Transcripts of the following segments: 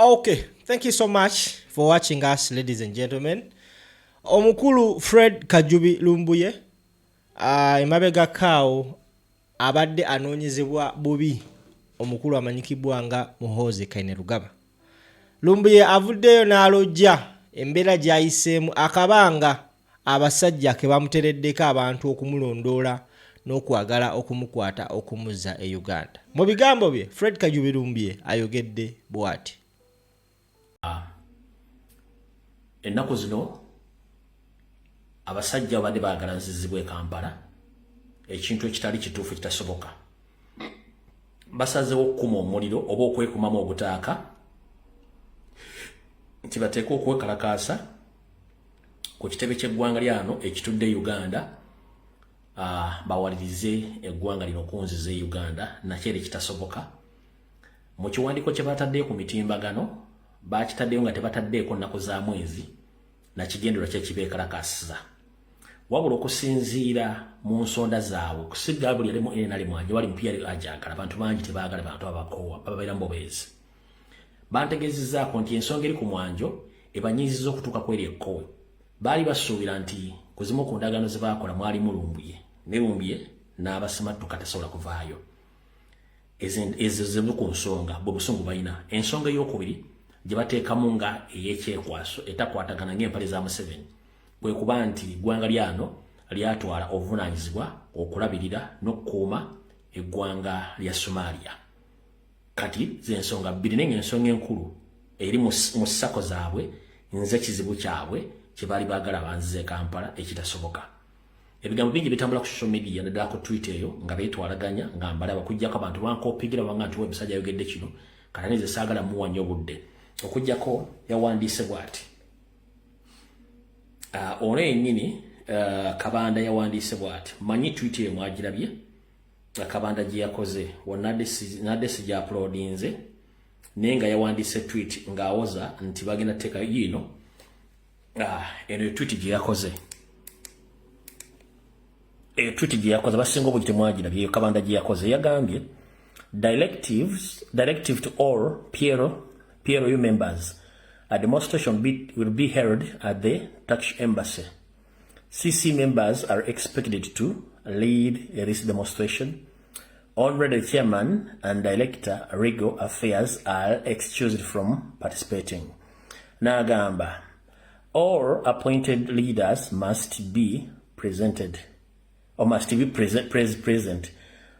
Okay, thank you so much for watching us, ladies and gentlemen. Omukulu Fred Kajubi Lumbuye emabega kaawo abadde anoonyezebwa bubi omukulu amanyikibwa nga Muhoozi Kainerugaba. Lumbuye avuddeyo n'alojja embeera gy'ayiseemu akabanga abasajja ke bamutereddeko abantu okumulondoola n'okwagala okumukwata okumuzza e Uganda. Mu bigambo bye Fred Kajubi Lumbuye ayogedde bw'ati. Ennaku zino abasajja abadde baagala nzizibwe Kampala ekintu ekitali kituufu kitasoboka. Basazeewo okukuma omuliro oba okwekumamu obutaaka nti bateeka okwekalakaasa ku kitebe ky'eggwanga lyano ekitudde Uganda, bawalirize eggwanga lino kunziza e Uganda nakyo era kitasoboka. Mu kiwandiiko kye bataddeyo ku mitimbagano bakitaddeyo nga tebataddeeko nnaku za mwezi na kigendererwa kye kibeekalakaasiza. Wabula okusinziira mu nsonda zaabwe okusiga buli alimu NRM mwanje wali mpya ajagala abantu bangi tebaagala bantu abakoowa babeera mu bubeezi. Bantegeezezzaako nti ensonga eri ku mwanjo ebanyiizizza okutuuka kweri ekkowe. Baali basuubira nti kuzimu ku ndagaano ze baakola mwalimu Lumbuye ne Lumbuye n'abasimattuka tasobola kuvaayo. Ezo zemu ku nsonga bwe busungu balina. Ensonga ey'okubiri gye bateekamu nga ey'ekyekwaso etakwatagana ng'empale za Museveni bwe kuba nti eggwanga lyano lyatwala obuvunaanyizibwa okulabirira n'okukuuma eggwanga lya Somalia. Kati z'ensonga bbiri naye ng'ensonga enkulu eri mu ssako zaabwe nze kizibu kyabwe kye baali baagala banzize Kampala ekitasoboka. Ebigambo bingi bitambula ku social media naddala ku Twitter eyo nga beetwalaganya nga mbalaba okuggyako abantu bankoopigira banga nti website yayogedde kino kati nze saagala muwanya obudde. Okuggyako yawandiise bw'ati. Ono yennyini Kabanda yawandiise bw'ati. Manyi Twitter ye mwagirabye Kabanda gye yakoze nadde sijja uploadinze naye nga yawandiise tweet ng'awoza nti bagenda teeka yino eno tweet gye yakoze. Tweet gye yakoze basinga obuli temwagirabye eyo Kabanda gye yakoze yagambye directive to all PLU members. A demonstration will be held at the Dutch embassy. CC members are expected to lead this demonstration. Only the chairman and director legal affairs are excused from participating. Nagamba, all appointed leaders must be present.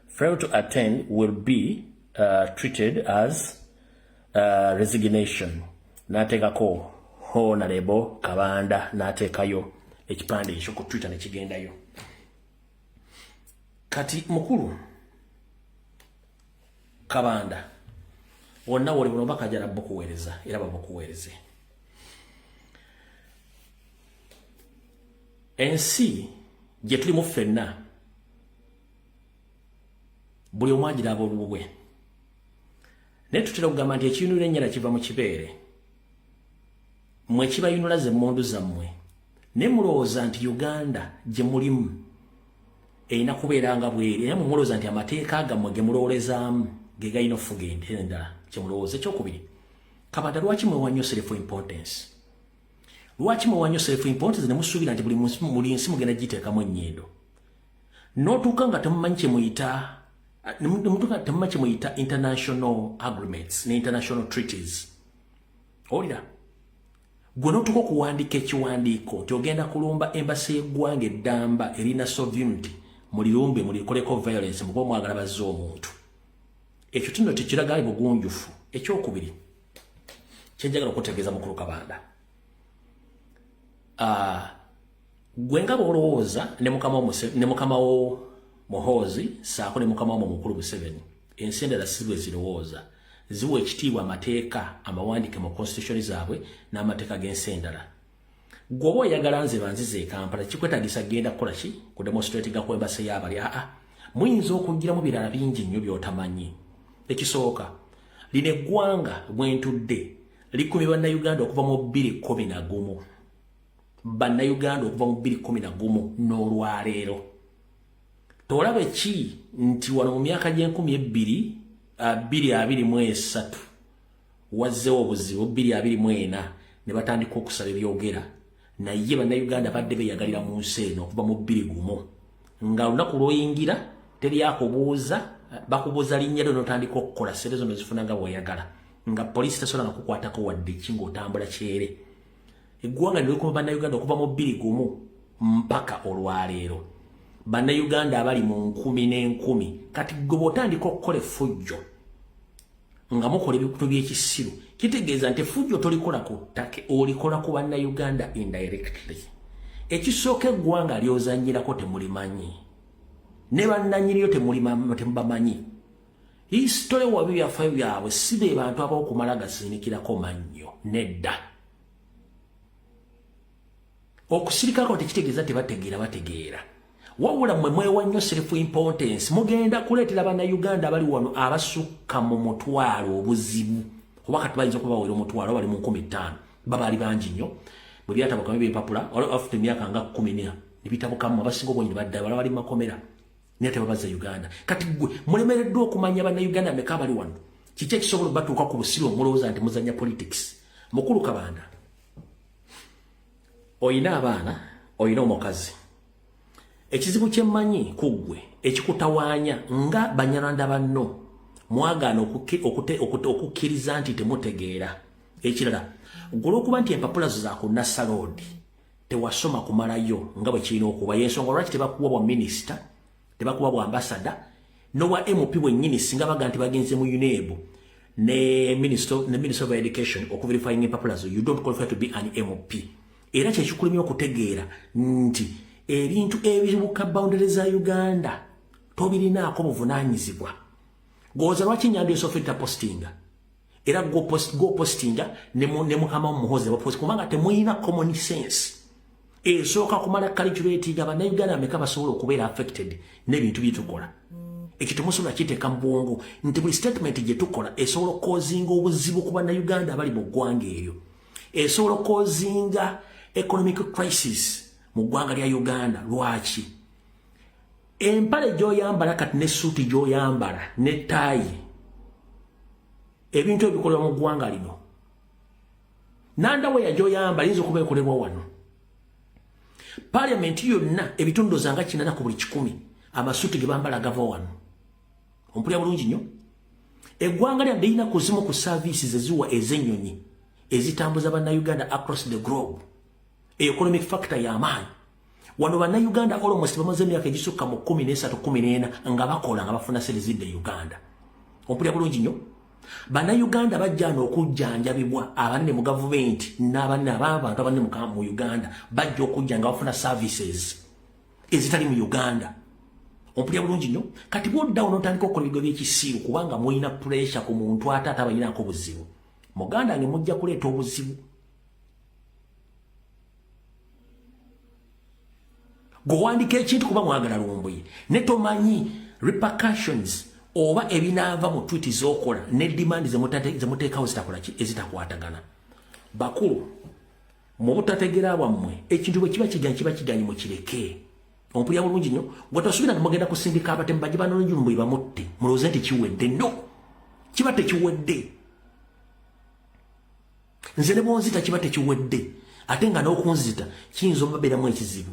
Fail to attend will be treated as resignation. Natekako Honorable Kabanda natekayo ekipande ekyo ku Twitter ne kigendayo. Kati mukulu Kabanda wonna wali buno bakajala bokuweereza era babukuweereze. Ensi gye tulimu ffenna buli omu agiraba olubwe. Naye tutera okugamba nti ekiyunula ennyana kiva mu kibeere. Mwe kibayunula ze mmundu zammwe. Ne mulowooza nti Uganda gye mulimu erina kubeera nga bweri. Naye mulowooza nti amateeka gammwe ge mulowoolezaamu ge galina okufuga ente endala kye mulowooza. Ekyokubiri, Kabanda lwaki mwewanyo self importance? Lwaki mwewanyo self importance ne musuubira nti buli nsi mugenda giteekamu ennyindo? N'otuuka nga temumanyi kye muyita international agreements ne international treaties. Olira gwe n'otuuka okuwandiika ekiwandiiko nti ogenda kulumba embasi y'eggwanga eddamba erina sovereignty mulirumbe mulikoleko violence mukuba mwagala bazze omuntu. Ekyo tino tekiraga ali bugunjufu. Ekyokubiri kyenjagala okutegeeza mukulu Kabanda, gwe nga bw'olowooza ne mukama wo Muhoozi saako ne mukama wo mukulu Museveni ensi endala si bwe zirowooza. Ziwa ekitiibwa amateeka amawandiike mu constitution zaabwe n'amateeka g'ensi endala. Gwe oba oyagala nze banzize e Kampala kikwetagisa genda kukola ki ku demonstratinga ku embasi y'abali? Muyinza okugiramu birala bingi nnyo by'otamanyi. Ekisooka, lino eggwanga mwentudde likumi bannayuganda okuva mu 2011. Bannayuganda okuva mu 2011 n'olwaleero. Tolaba ki nti wano mu myaka gy'enkumi ebbiri 2023 wazzewo obuzibu 2024 ne batandika okusaba ebyogera naye bannayuganda badde beyagalira mu nsi eno okuva mu 2021 nga olunaku lw'oyingira teryakubuuza bakubuuza linnya lyo n'otandika okukola ssente zonna zifuna nga bw'oyagala nga poliisi tasobola nga kukwatako wadde ki ng'otambula kyere. Eggwanga ne likuma bannayuganda okuva mu 2021 mpaka olwaleero. Bannayuganda abali mu 10,000 kati gwe bw'otandika okukola effujjo nga mukola ebintu by'ekisiru kitegeeza nti effujjo tolikola ku ttake olikola ku bannayuganda indirectly. Ekisooka eggwanga ly'ozannyirako temulimanyi ne bannanyiniyo temubamanyi. Hisitole wabi byafaayo byabwe si be bantu ab'okumala gasinikirako mannyo nedda. Okusirikako tekitegeeza bategeera wabula mmwe mwewa nnyo self importance mugenda kuleetera bannayuganda abali wano abasukka mu mutwalo obuzibu oba kati bayinza okuba bawera omutwalo bali mu 15,000 babaali bangi nnyo bwe byatabukamu ebyempapula after emyaka nga 14 ne bitabukamu abasinga obwenyi badda bala bali makomera naye tebabaza Uganda. Kati gwe mulemereddwa okumanya bannayuganda meka abali wano kiki ekisobola batuuka ku busiru omulowooza nti muzanya politics. Mukulu Kabanda oyina abaana oyina omukazi ekizibu kyemmanyi kuggwe ekikutawaanya nga banyarwanda banno mwagaana okukkiriza nti temutegeera. Ekirala olw'okuba nti empapula zo za ku Nassalood tewasoma kumalayo nga bwe kirina okuba y'ensonga lwaki tebakuwa bwa minisita tebakuwa bwa ambasada n'obwa MP bwennyini singa baga nti bagenze mu UNEB ne Minister of Education okuverifying empapula zo you don't qualify to be an MP. Era kyekikulemye okutegeera nti ebintu ebibuka boundary za Uganda tobirinaako buvunaanyizibwa. Goza lwaki nyando esofita postinga era go postinga ne mukama omuhoze bapost kubanga temuyina common sense esooka kumala calculating abannayuganda ameka basobola okubeera affected n'ebintu byetukola. Ekitemusobola kiteeka mu bwongo nti buli statement gye tukola esobola okkozinga obuzibu ku bannayuganda abali mu ggwanga eryo, esobola okkozinga economic crisis mu ggwanga lya Uganda. Lwaki? Empale gy'oyambala kati ne suuti gy'oyambala ne taayi ebintu ebikolebwa mu ggwanga lino nandaweya gy'oyambala yinza okuba ekolebwa wano. Parliamenti yonna ebitundu zanga 80 ku buli 100 amasuuti ge bambala gava wano. Ompulira bulungi nnyo. Eggwanga lyadde lirina kuzimu ku services eziwa ez'ennyonyi ezitambuza bannayuganda across the globe. Economic factor y'amaanyi wano bannayuganda almost bamaze emyaka egisukka mu 13-14 nga bakola nga bafuna ssente zidde Uganda. Ompulira bulungi nnyo. Bannayuganda bajja n'okujjanjabibwa abanene mu gavumenti n'abanene abantu abanene mu Uganda bajja okujja nga bafuna services ezitali mu Uganda. Ompulira bulungi nnyo. Kati bw'oddawo n'otandika okukola ebigo by'ekisiiru kubanga mulina pressure ku muntu ate abayinako obuzibu. Muganda nge mujja kuleeta obuzibu. Gowandika ekintu kuba mwagala lumbuye ne tomanyi repercussions oba ebinaava mu tweet z'okola ne demand zemuteekawo zitakola ki ezitakwatagana. Bakulu mu butategeera bwammwe ekintu bwe kiba kiganye mukireke. Ompulira bulungi nnyo. Gwe tosubira nga mugenda kusindika abatemu bajje banoonyumbu bamutte mulowooze nti kiwedde. No, kiba tekiwedde. Nze ne bwonzita kiba tekiwedde ate nga n'okunzita kiyinza obabeeramu ekizibu.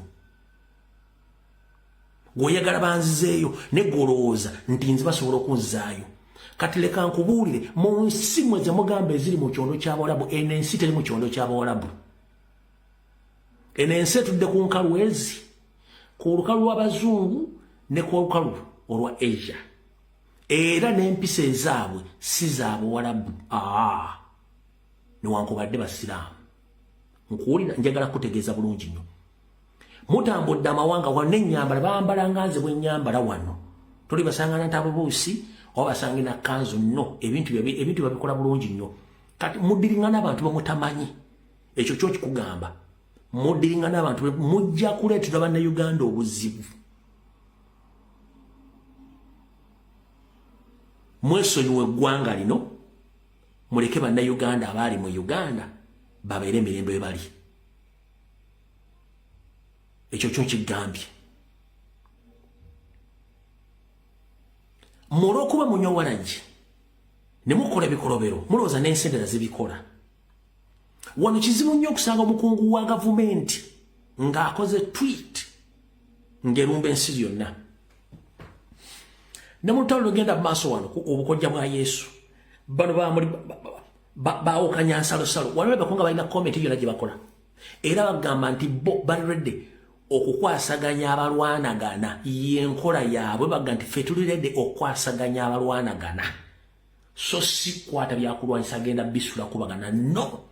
Gwoyagala banzizeeyo ne gwolowooza nti nze basobola okunzaayo. Kati leka nkubuulire mu nsi mwe ze mugamba eziri mu kyondo ky'Abawarabu eno ensi teri mu kyondo ky'Abawarabu. Eno ensi etudde ku nkalu ezi ku lukalu lw'Abazungu ne ku lukalu olwa Asia era n'empisa ezaabwe si z'Abawarabu newankubadde basiraamu. Nkuwulira njagala kutegeeza bulungi nnyo. Mutambudde amawanga wano n'ennyambala bambala nga nze bwe nnyambala wano. Toli basangana ntabubuusi oba basangina kanzu nno ebintu babikola bulungi nnyo. Kati muddiringa n'abantu bamutamanyi. Ekyo kyo kikugamba. Muddiringa n'abantu mujja kuleetera bannayuganda obuzibu. Mwesonyiwe eggwanga lino muleke bannayuganda abaali mu Uganda babeere emirembe we bali. Ekyo kyo kigambye. Mulw'okuba munywa waragi ne mukola bikolobero mulowooza n'ensendera zibikola wano kizibu nnyo okusanga omukungu wa gavumenti ng'akoze tweet ng'erumba ensi yonna ne mu lutalo lugenda mu maaso wano obukojja bwa Yesu bano baawukanya nsalosalo wano bakunga balina komenti yonna gye bakola era bagamba nti bo bali redde okukwasaganya abalwanagana yenkola yaabwe baga nti ffe tuli redde okukwasaganya abalwanagana so si kwata byakulwanyisa agenda bisula kubagana no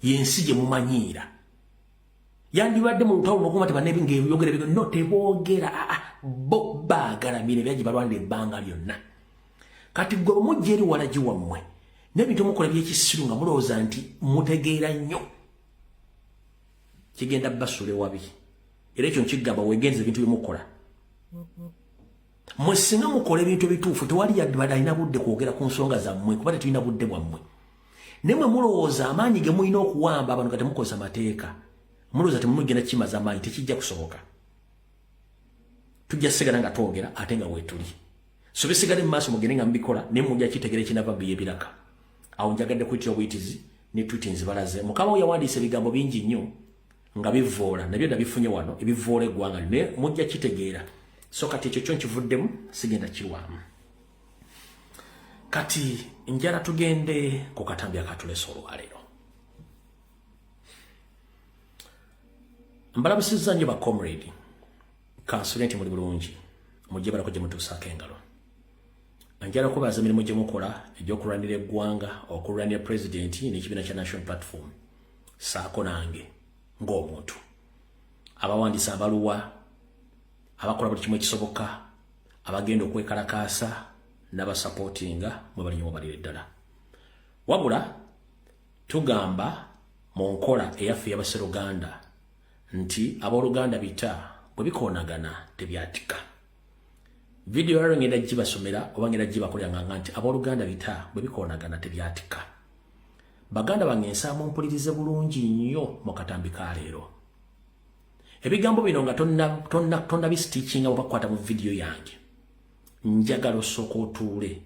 yensi gye mumanyiira yandibadde mu lutalo n'okuma tebannebi ng'ebyogera ebyo no teboogera bo baagalamire byagye balwanira ebbanga lyonna kati gwe mujja eri walagi wammwe n'ebintu mukola by'ekisiru nga mulowooza nti mutegeera nnyo kigenda basule wabi era ekyo nkigamba wegenza ebintu byemukola mwe singa mukola ebintu ebituufu tewali yadde alina budde kwogera ku nsonga zammwe kuba tetulina budde bwammwe naye mwe mulowooza amaanyi ge mulina okuwamba abantu nga temukozesa mateeka mulowooza temumugenda kimaza amaanyi tekijja kusoboka tujja sigala nga twogera ate nga weetuli so bisigale mu maaso mugende nga mubikola naye mujja kitegera ekinava byebiraka awo njagadde kuyitira obuyitizi ne twiti nzibalaze mukama we yawandiisa ebigambo bingi nnyo nga bivoola nabyo nabifunye wano ebivoola eggwanga naye mujja kitegeera so kati ekyo kyo nkivuddemu sigenda kirwamu kati njala tugende ku katambi akatulesa olwaleero mbalabisizza nnyo bacomrade kansulenti muli bulungi mujje balako gye mutuusaako engalo njala kubaza emirimu gye mukola egy'okulwanira eggwanga okulwanira pulezidenti n'ekibiina kya national platform saako nange ng'omuntu abawandiisa abaluwa abakola buli kimu ekisoboka abagenda okwekalakaasa n'abasapootinga mwe bali nnyo balire ddala wabula tugamba mu nkola eyaffe y'abaseruganda nti abooluganda bita bwe bikoonagana tebyatika video yaro ngenda gibasomera oba ngenda gibakolera nganga nti abooluganda bita bwe bikoonagana tebyatika baganda bange nsaamu mpulirize bulungi nnyo mu katambi ka leero ebigambo bino nga tonna bisitiikinga bwe bakwata mu video yange njagala osooka otuule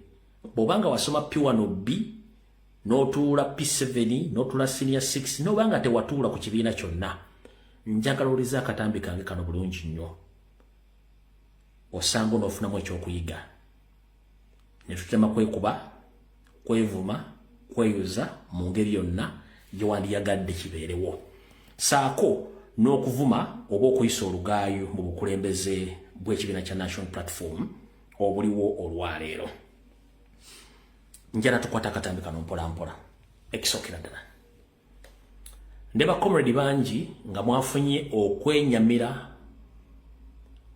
bw'obanga wasoma P1B n'otuula P7 n'otuula senior 6 n'obanga tewatuula ku kibiina kyonna njagala oliza akatambi kange kano bulungi nnyo osanga onoofunamu ekyokuyiga ne tutema kwekuba kwevuma kweyuza mu ngeri yonna gye wandiyagadde kibeerewo saako n'okuvuma oba okuyisa olugaayo mu bukulembeze bw'ekibiina kya national platform obuliwo olwaleero njala tukwata akatambi kano mpola mpola ekisookera ddala ne bacomrade bangi nga mwafunye okwenyamira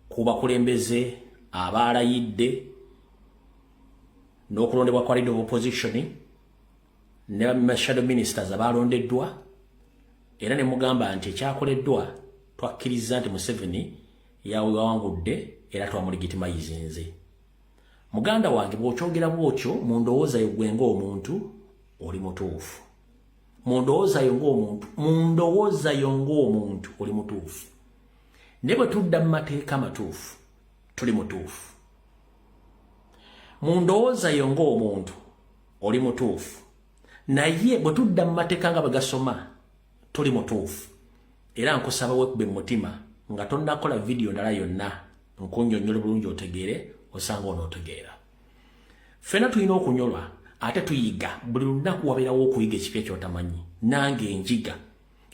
ku bakulembeze abaalayidde n'okulondebwa kwa leader of opposition ne shadow ministers abaalondeddwa era ne mugamba nti ekyakoleddwa twakkiriza nti Museveni yawangudde era twamulegitimizinze muganda wange bw'okyogera bw'otyo mu ndowooza yo gwe ng'omuntu oli mutuufu mu ndowooza yo ng'omuntu oli mutuufu ne bwe tudda mu mateeka matuufu tuli mutuufu mu ndowooza yo ng'omuntu oli mutuufu naye bwe tudda mu mateeka nga bwe gasoma tuli mutuufu era nkusaba wekube mu mutima nga tonnakola video ndala yonna nkunnyonnyola bulungi otegeere osanga onootegeera ffena tulina okunyolwa ate tuyiga buli lunaku wabeerawo okuyiga ekipya ekyotamanyi nange njiga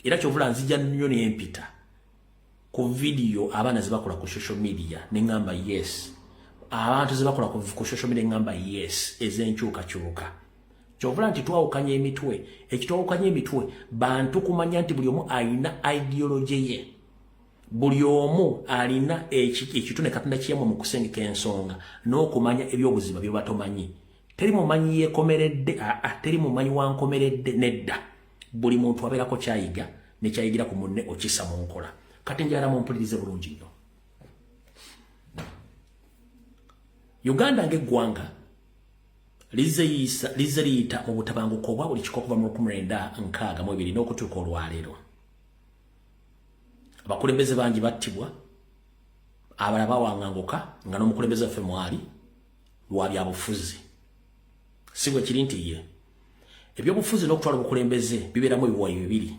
era kyovula nzija nnyo nempita ku video abaana zebakola ku social media neŋŋamba yes abantu zebakola ku social media neŋŋamba yes ez'enkyukakyuka kyovula nti twawukanya emitwe ekitwawukanya emitwe bantu kumanya nti buli omu alina ideology ye buli omu alina ekitone katonda kiyamwe mu kusengeka ensonga n'okumanya ebyobuziba bye batomanyi teri mumanyi yeekomeredde teri mumanyi wankomeredde nedda buli muntu abeerako kyayiga nekyayigira ku munne okisa mu nkola kati njala mumpulirize bulungi nnyo Uganda ng'eggwanga lize liyita mu butabanguko obwa buli kiko okuva mu 1962 n'okutuuka olwaleero abakulembeze bangi battibwa abalala bawanganguka nga n'omukulembeze waffe mwali lwa byabufuzi Sibwe kiri nti ye ebyobufuzi n'okutwala obukulembeze bibeeramu ebiwayi bibiri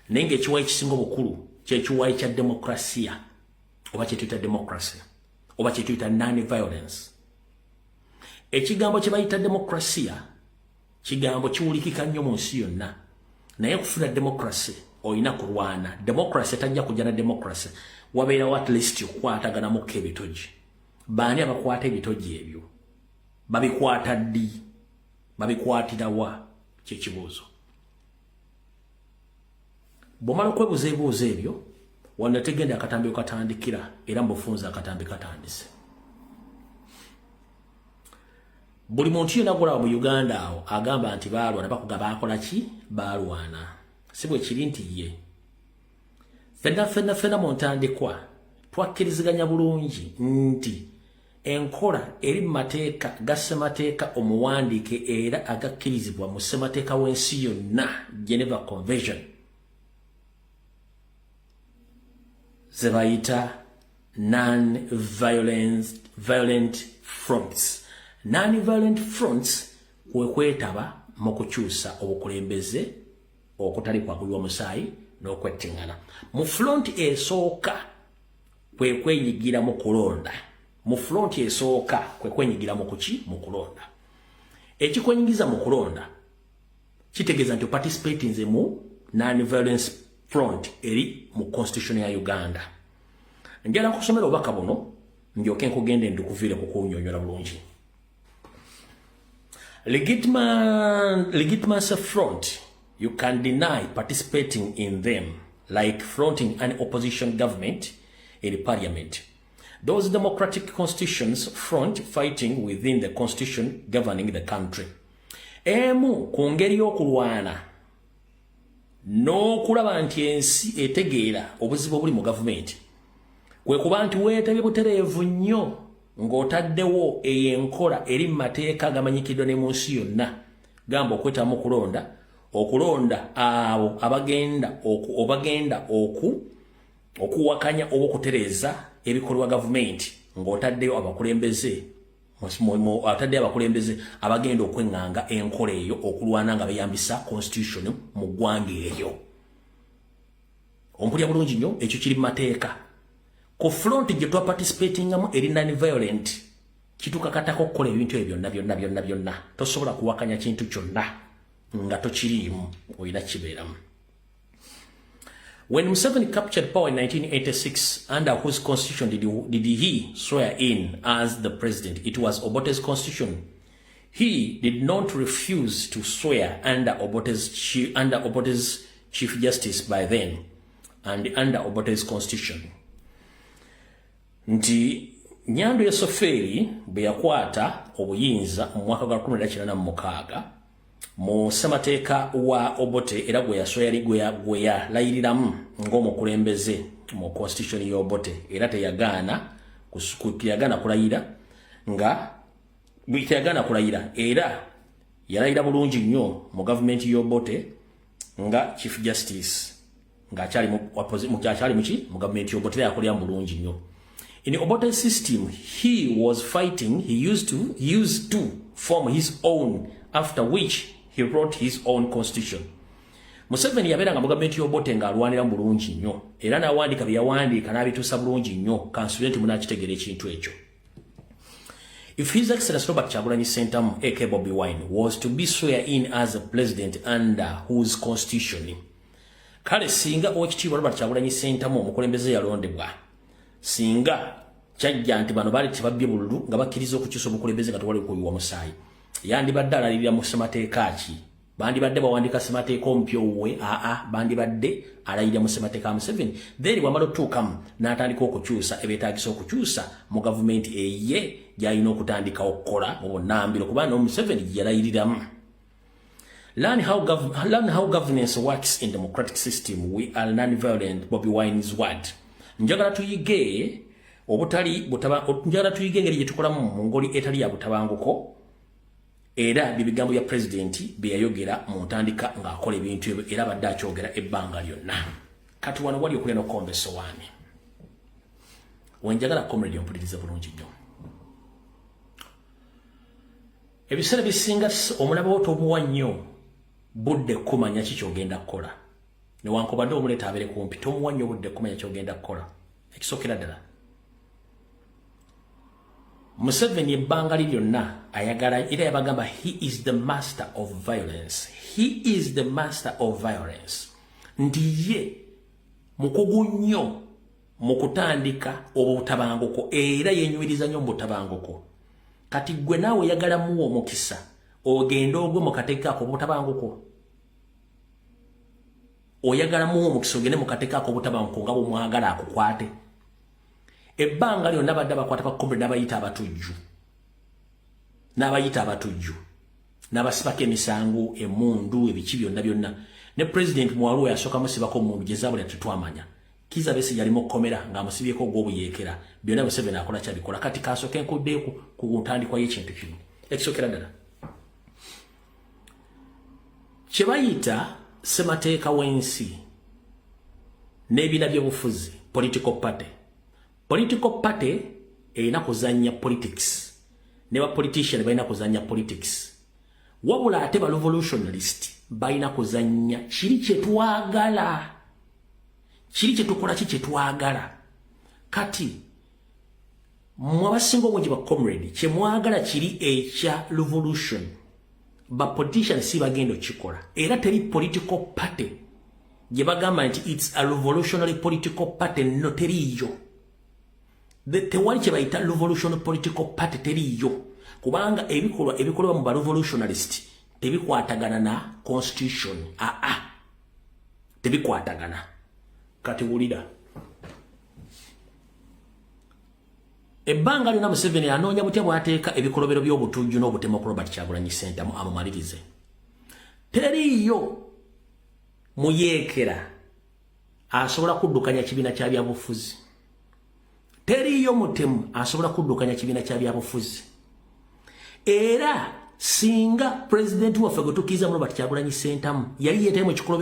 naye ng'ekiwayi ekisinga obukulu kyekiwayi kya demokrasiya oba kyetuyita demokrasi oba kyetuyita non-violence. Ekigambo kye bayita demokrasiya kigambo kiwulikika nnyo mu nsi yonna naye okufuna demokrasi olina kulwana. Demokrasi tajja kujja na demokrasi wabeerawo at least okukwataganamukko ebitogi. Baani abakwata ebitogi ebyo? Babikwata ddi? Babikwatira wa? Kyekibuuzo. Bw'omala okwebuuza ebibuuzo ebyo wano tegenda akatambi okatandikira era mbufunza akatambi katandise. Buli muntu yena gula mu Uganda awo agamba nti baalwana bakugaba akola ki? Baalwana. Sibwe kiri nti ye fena mu ntandikwa twakkiriziganya bulungi nti enkola eri mu mateeka ga ssemateeka omuwandiike era agakkirizibwa mu ssemateeka w'ensi yonna Geneva Convention ze bayita non-violent fronts. Non-violent fronts kwe kwetaba mu kukyusa obukulembeze okutali kwagulwa musaayi n'okwettingana. Mu front esooka kwe kwenyigira mu kulonda. Mu front esooka kwe kwenyigira mu kuki? Mu kulonda. Ekikwenyigiza mu kulonda kitegeeza nti participating mu non-violence front eri mu constitution ya Uganda. Njala kusomera obubaka buno ndyoke nkugende ndikuviire kukunyonyola bulungi. Legitimacy front, you can deny participating in them, like fronting an opposition government in parliament. Those democratic constitutions front fighting within the constitution governing the country. Emu kungeri y'okulwana n'okulaba nti ensi etegeera obuzibu obuli mu gavumenti kwe kuba nti weetabye butereevu nnyo ng'otaddewo ey'enkola eri mu mateeka agamanyikiddwa ne mu nsi yonna gamba okwetamu okulonda abo abagenda okuwakanya oba okutereeza ebikolwa gavumenti ng'otaddeyo abakulembeze abagenda okweŋŋanga enkola eyo okulwana nga beyambisa constitution mu ggwanga eryo. Ompulya bulungi nnyo ekyo kiri mu mateeka. Ku front gye twa participatingamu eri non-violent kitukakatako okukola ebintu ebyo byonna. Tosobola kuwakanya kintu kyonna nga tokiriimu olina kibeeramu. When Museveni captured power in 1986, under whose constitution did he swear in as the president? It was Obote's constitution. He did not refuse to swear under Obote's chief justice by then, and under Obote's constitution. Nti Nyando ya Soferi bwe yakwata obuyinza mu mwaka gwa 1986 mu ssemateeka wa Obote era gwe yalayiriramu ng'omukulembeze mu constitution y'Obote era teyagaana kulayira era yalayira bulungi nnyo mu gavumenti y'Obote nga chief justice ng'akyali mu gavumenti y'Obote yakolera bulungi nnyo. In the Obote system, he used to form his own, after which he wrote his own constitution. Museveni yabeeranga mu gavumenti y'Obote ng'alwanira bulungi nnyo era n'awandiika bye yawandiika n'abituusa bulungi nnyo kansulenti munaakitegera ekintu ekyo. If His Excellency Robert Kyagulanyi Ssentamu aka Bobi Wine was to be swear in as a president under whose constitution, kale singa Oweekitiibwa Robert Kyagulanyi Ssentamu omukulembeze yalondebwa singa kyajja nti bano baali tebabbye bululu nga bakkiriza okukyusa obukulembeze nga tewali kuyiwa musaayi, yandibadde alalirira mu ssemateeka ki? Bandibadde bawandiika ssemateeka omupya owuwe? Bandibadde alayirira mu ssemateeka Museveni. Then bwamala otuukamu n'atandika okukyusa ebyetaagisa okukyusa mu gavumenti eye gy'alina okutandika okukola mu bunnambiro kubanga Museveni yalayiriramu. Learn how governance works in democratic system. We are non-violent. Bobi Wine's word. Njagala tuyige engeri gye tukolamu mu ngoli etali ya butabanguko era bibigambo ya presidenti bye yayogera mu ntandika ng'akola ebintu ebyo era badde akyogera ebbanga lyonna. Kati wano wali okulya n'okomba essowaani. Wenjagala comrade ompuliriza bulungi nnyo. Ebiseera bisinga omulaba otomuwa nnyo budde kumanya kikyogenda kukola. Newankubadde omuleeta abeere kumpi tomuwa nnyo budde kumanya kyogenda kukola. Ekisookera ddala. Museveni ebbanga lyonna ayagala era yabagamba he is the master of violence. He is the master of violence. Ndi ye mukugu nnyo mu kutandika obutabanguko era yenyumiriza nnyo mu butabanguko. Kati gwe naawe oyagala muwo omukisa ogenda ogwe mu kateekaako obutabanguko. Oyagala muwo omukisa ogende mu kateekaako obutabanguko nga bw'omwagala akukwate. Ebbanga lyonna badde bakwata bakombe n'abayita abatujju. N'abayita abatujju. N'abasibako emisango, emmundu, ebiki byonna. Ne President Mwalu yasooka musibako omundu gye zaabula tetwamanya. Kizza Besigye yali mu kkomera ng'amusibyeko ogw'obuyeekera. Byonna Museveni akola kyabikola. Kati kasooke nkuddeeku ku ntandikwa y'ekintu kino. Ekisookera ddala. Kye bayita ssemateeka w'ensi n'ebibiina by'obufuzi, political party. Political party erina kuzannya politics. Ne ba politician balina kuzannya politics. Wabula ate ba revolutionalist balina kuzannya kiri kye twagala. Kiri kye tukola kye twagala. Kati mwabasinga obungi ba comrade kye mwagala kiri ekya revolution. Ba politician si bagenda okikola. Era teri political party gye bagamba nti it's a revolutionary political party no teriyo. Tewali kye bayita revolutionary political party teriyo. Kubanga ebikolwa mu ba revolutionalist tebikwatagana na constitution. Tebikwatagana. Kati wulira. Ebbanga lyonna Museveni anoonya butya bw'ateeka ebikolobero by'obutujju n'obutemu ku Robert Kyagulanyi Center amumalirize. Teriyo muyeekera asobola kuddukanya kibiina kya byabufuzi. Teriyo mutemu asobola kuddukanya kibiina kya byabufuzi. Era singa President waffe gwe tukkiriza mu Robert Kyagulanyi Center yali yeetaye mu kikolobero